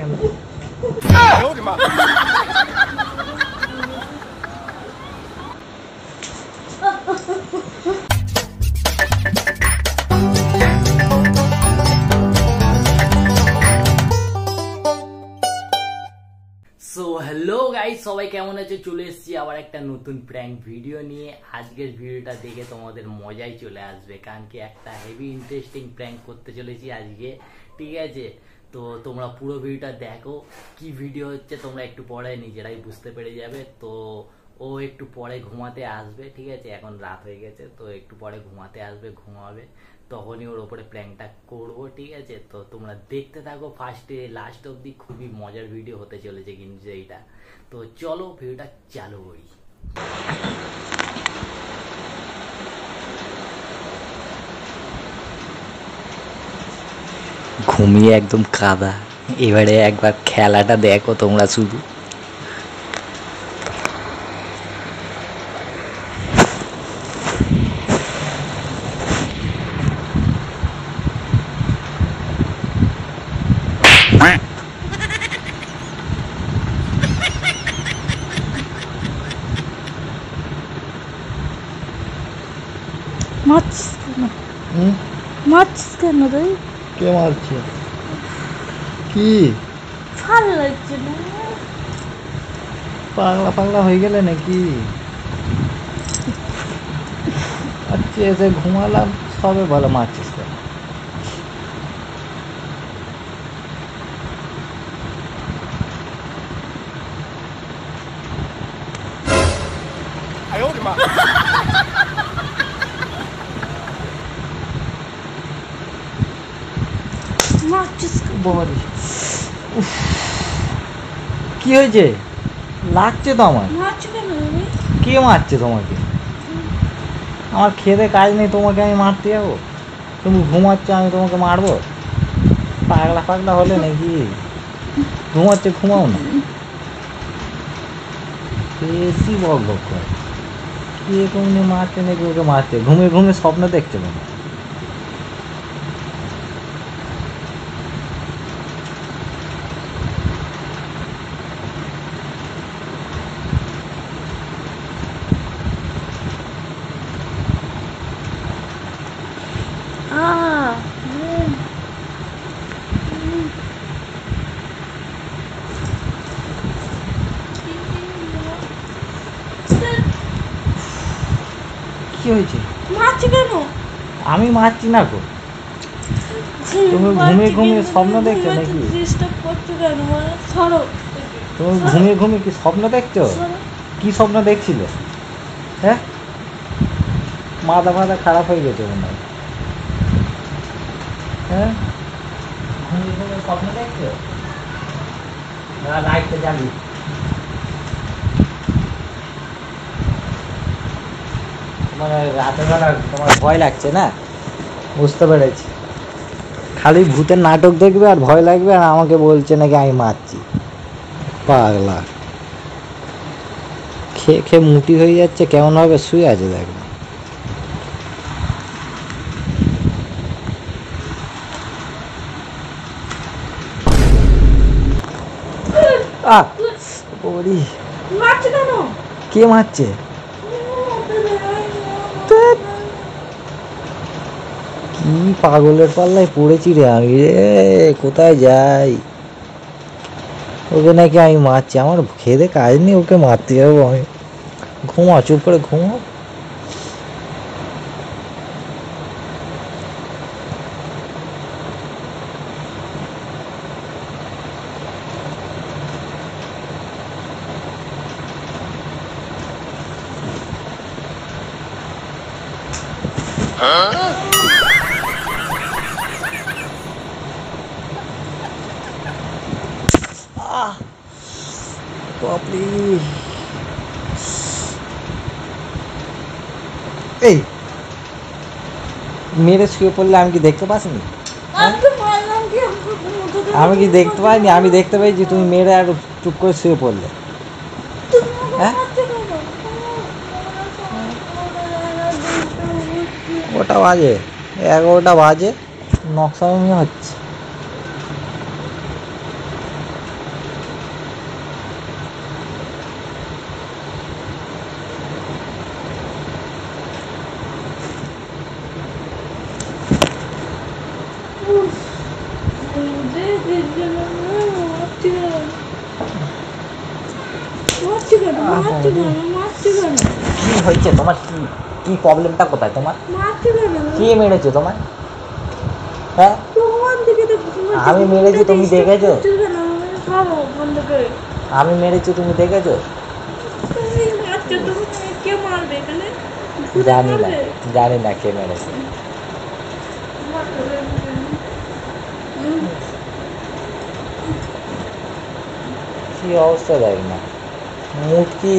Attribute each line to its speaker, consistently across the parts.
Speaker 1: কেন?
Speaker 2: So hello guys, সবাই কেমন আছে? চলে এসেছি আবার একটা নতুন প্র্যাঙ্ক ভিডিও নিয়ে। আজকের ভিডিওটা দেখে তোমাদের মজাই চলে আসবে, কারণ কি একটা হেভি ইন্টারেস্টিং প্র্যাঙ্ক করতে চলেছি আজকে, ঠিক আছে? তো তোমরা পুরো ভিডিওটা দেখো। কি ভিডিও হচ্ছে তোমরা একটু পরে নিজেরাই বুঝতে পেরে যাবে। তো ও একটু পরে ঘুমাতে আসবে, ঠিক আছে? এখন রাত হয়ে গেছে, তো একটু পরে ঘুমাতে আসবে, ঘুমাবে, তখনই ওর ওপরে প্র্যাঙ্কটা করবো, ঠিক আছে? তো তোমরা দেখতে থাকো ফার্স্টে লাস্ট অব্দি, খুবই মজার ভিডিও হতে চলেছে কিন্তু এইটা। তো চলো ভিডিওটা চালু করি।
Speaker 1: ঘুমিয়ে একদম কাদা। এবারে একবার খেলাটা দেখো তোমরা শুধু।
Speaker 3: মারছিস কেন? মারছিস কেন রে?
Speaker 1: কে মারছে? কি
Speaker 3: ভালো লাগছে না?
Speaker 1: পাগলা পাগলা হয়ে গেলে নাকি? আচ্ছা এসে ঘুমালাম, সবে বলে মারছিস কেন?
Speaker 3: মারছিস কেন?
Speaker 1: বলি কি হয়েছে? লাগছে তো আমার।
Speaker 3: মারছো কেন তুমি?
Speaker 1: কে মারছে তোমাকে? আমার খেতে কাজ নেই, তোমাকে আমি মারতে যাবো? তুমি ঘুমাচ্ছ, আমি তোমাকে মারবো? পাগলা পাগলা হলে নাকি? ঘুমাচ্ছে, ঘুমাও না। বেশি বক বক করে। কে কোনদিন মারছে নাকি ওকে মারছে? ঘুমিয়ে ঘুমিয়ে স্বপ্ন দেখছে কেন? কি হয়েছে?
Speaker 3: মারছো কেন?
Speaker 1: আমি মারছি না গো। তুমি ঘুমিয়ে ঘুমিয়ে স্বপ্ন দেখছো নাকি?
Speaker 3: ডিস্টার্ব করছো কেন? সরো।
Speaker 1: তুমি ঘুমিয়ে ঘুমিয়ে কি স্বপ্ন দেখছো? কি স্বপ্ন দেখছিলে? হ্যাঁ, মাথা ফাথা খারাপ হয়ে গেছে মনে হয়। হ্যাঁ, ঘুমিয়ে ঘুমিয়ে স্বপ্ন দেখছো? লাইটটা জ্বালি। মানে রাতের বেলা তোমার ভয় লাগছে না? বুঝতে পেরেছি। খালি ভূতের নাটক দেখবে আর ভয় লাগবে, আর আমাকে বলছে নাকি আমি মারছি। পাগলা। খেয়ে খেয়ে মুটি হয়ে যাচ্ছে, কেমন ভাবে শুয়ে আছে দেখবে।
Speaker 3: মারছো কেন?
Speaker 1: কে মারছে? কি পাগলের পাল্লায় পড়েছি রে আমি রে, কোথায় যাই? ওকে নাকি আমি মারছি, আমার খেদে কাজ নেই, ওকে মারতে যাবো আমি? ঘুমা, চুপ করে ঘুমা। বাপরে, এই মেরে শুয়ে পড়লে আমি কি দেখতে পাসনি? আমি কি দেখতে পাইনি? আমি দেখতে পাইছি তুমি মেরে আর চুপ করে শুয়ে পড়লে। হ্যাঁ, ওটা বাজে 11টা বাজে, নকশামি হচ্ছে। কি হয়েছে তোমার? কি কি প্রবলেমটা কোথায় তোমার? কে মেরেছে তোমার? হ্যাঁ, আমি মেরেছি তুমি দেখেছো? আমি মেরেছি তুমি দেখেছো? জানি না কে মেরেছে। কি অবস্থা দেখ না, মুড কি?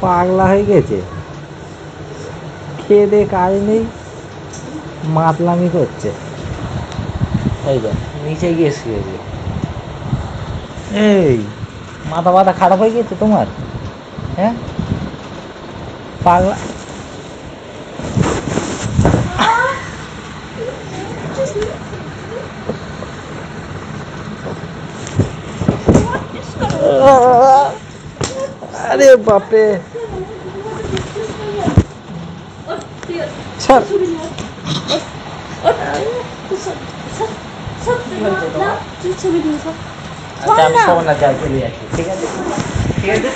Speaker 1: পাগলা হয়ে গেছে, খেয়ে দিয়ে কাজ নেই, মাতলামি করছে। এই যে নিচে গিয়ে শুয়েছে। এই মাথা মাথা খারাপ হয়ে গেছে তোমার? হ্যাঁ, পাগলা। আরে বাপরে, ছাড়। আচ্ছা আমি সব না যাই, চলে যাচ্ছি। ঠিক আছে, ঠিক আছে,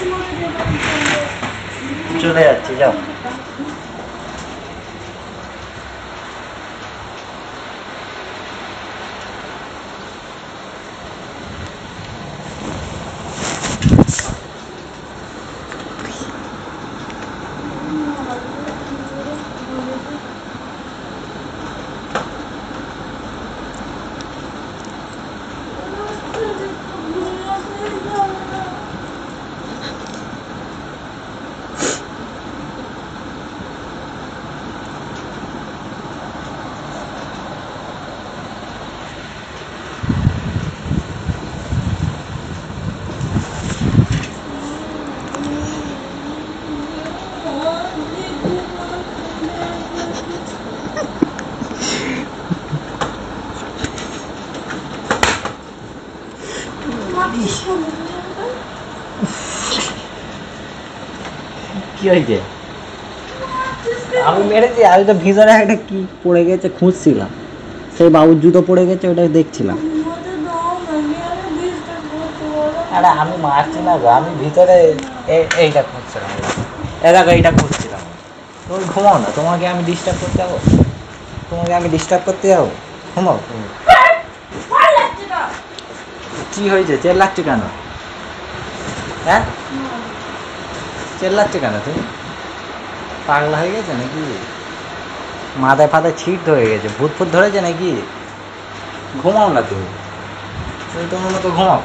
Speaker 1: চলে যাচ্ছি, যাও। কি হয়েছে? আমি মেরেছি? আমি তো ভিতরে একটা কি পড়ে গেছে খুঁজছিলাম, সেই বাবুর জুতো পড়ে গেছে, ওটা দেখছিলাম। আরে আমি মারছি না গো, আমি ভিতরে এইটা খুঁজছিলাম। দেখো এইটা খুঁজছিলাম। তুমি ঘুমাও না, তোমাকে আমি ডিস্টার্ব করতে যাবো? তোমাকে আমি ডিস্টার্ব করতে যাবো? ঘুমাও তুমি। কি হয়েছে, চেল্লাচ্ছ কেন? হ্যাঁ, চেল্লাচ্ছ কেন তুমি? পাগলা হয়ে গেছে নাকি? মাথায় ফাতায় ছিট ধরে গেছে, ভূত ফুত ধরেছে নাকি? ঘুমাও না তুমি, তুমি তোমার মতো ঘুমাও।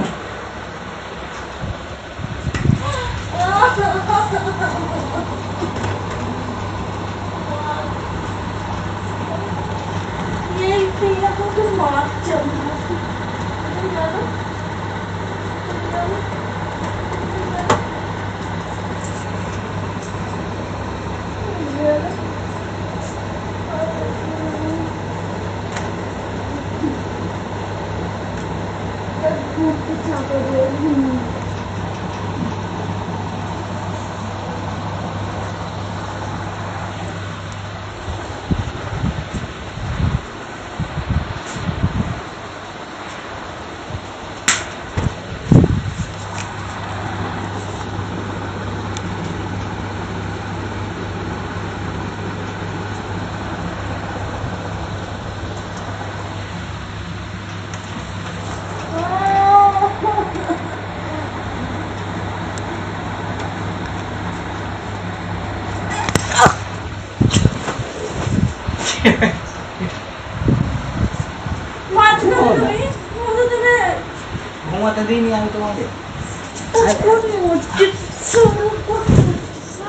Speaker 1: ঘুমাতে দিইনি আমি তোমাকে।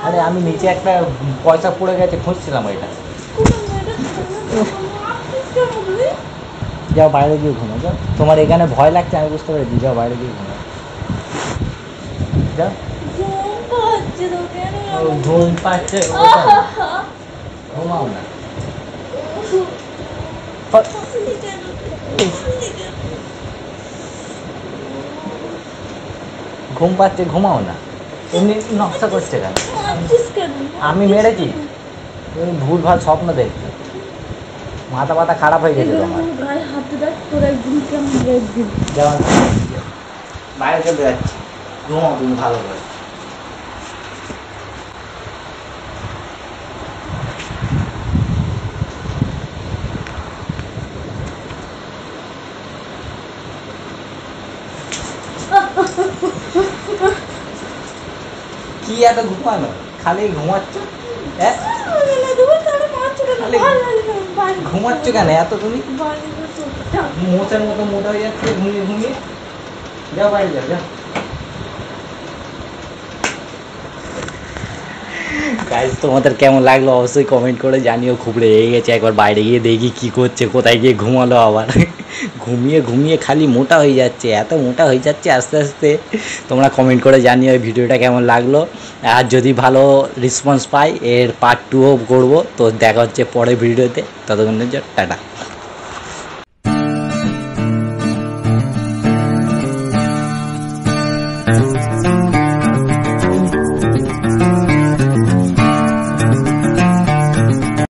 Speaker 1: আরে আমি নিচে একটা পয়সা পড়ে গেছে, খুঁজছিলাম ওইটা। যাও বাইরে গিয়ে ঘুমো, যাও। তোমার এখানে ভয় লাগছে আমি বুঝতে পেরেছি, যাও বাইরে গিয়ে ঘুমো, যাও।
Speaker 3: পাচ্ছে তো কেন
Speaker 1: ঘুম পাচ্ছে ঘুমাও না ঘুম পাচ্ছে ঘুমাও না এমনি নকশা করছে কেন
Speaker 3: মারছিস কেন
Speaker 1: আমি মেরেছি তুমি ভুলভাল স্বপ্ন দেখছো মাথা পাতা খারাপ হয়ে গেছে তোমার
Speaker 3: গায়ে হাত দেখ তোর একদিন কেমন একদিন
Speaker 1: যেমন বাইরে চলে যাচ্ছি ঘুমাও তুমি ভালো করে কি এত ঘুমানো খালি ঘুমাচ্ছ হ্যাঁ ঘুমাচ্ছ কেন এত তুমি মোচের মতো মোটা হয়ে যাচ্ছে ঘুমিয়ে ঘুমিয়ে যাও বাইরে যাও যাও গাইজ তোমাদের কেমন লাগলো অবশ্যই কমেন্ট করে জানিও খুব রেগে গেছে একবার বাইরে গিয়ে দেখি কি করছে কোথায় গিয়ে ঘুমালো আবার ঘুমিয়ে ঘুমিয়ে খালি মোটা হয়ে যাচ্ছে এত মোটা হয়ে যাচ্ছে আস্তে আস্তে তোমরা কমেন্ট করে জানিও এই ভিডিওটা কেমন লাগলো আর যদি ভালো রেসপন্স পাই এর পার্ট 2ও করবো তো দেখা হচ্ছে পরের ভিডিওতে ততক্ষণের জন্য টাটা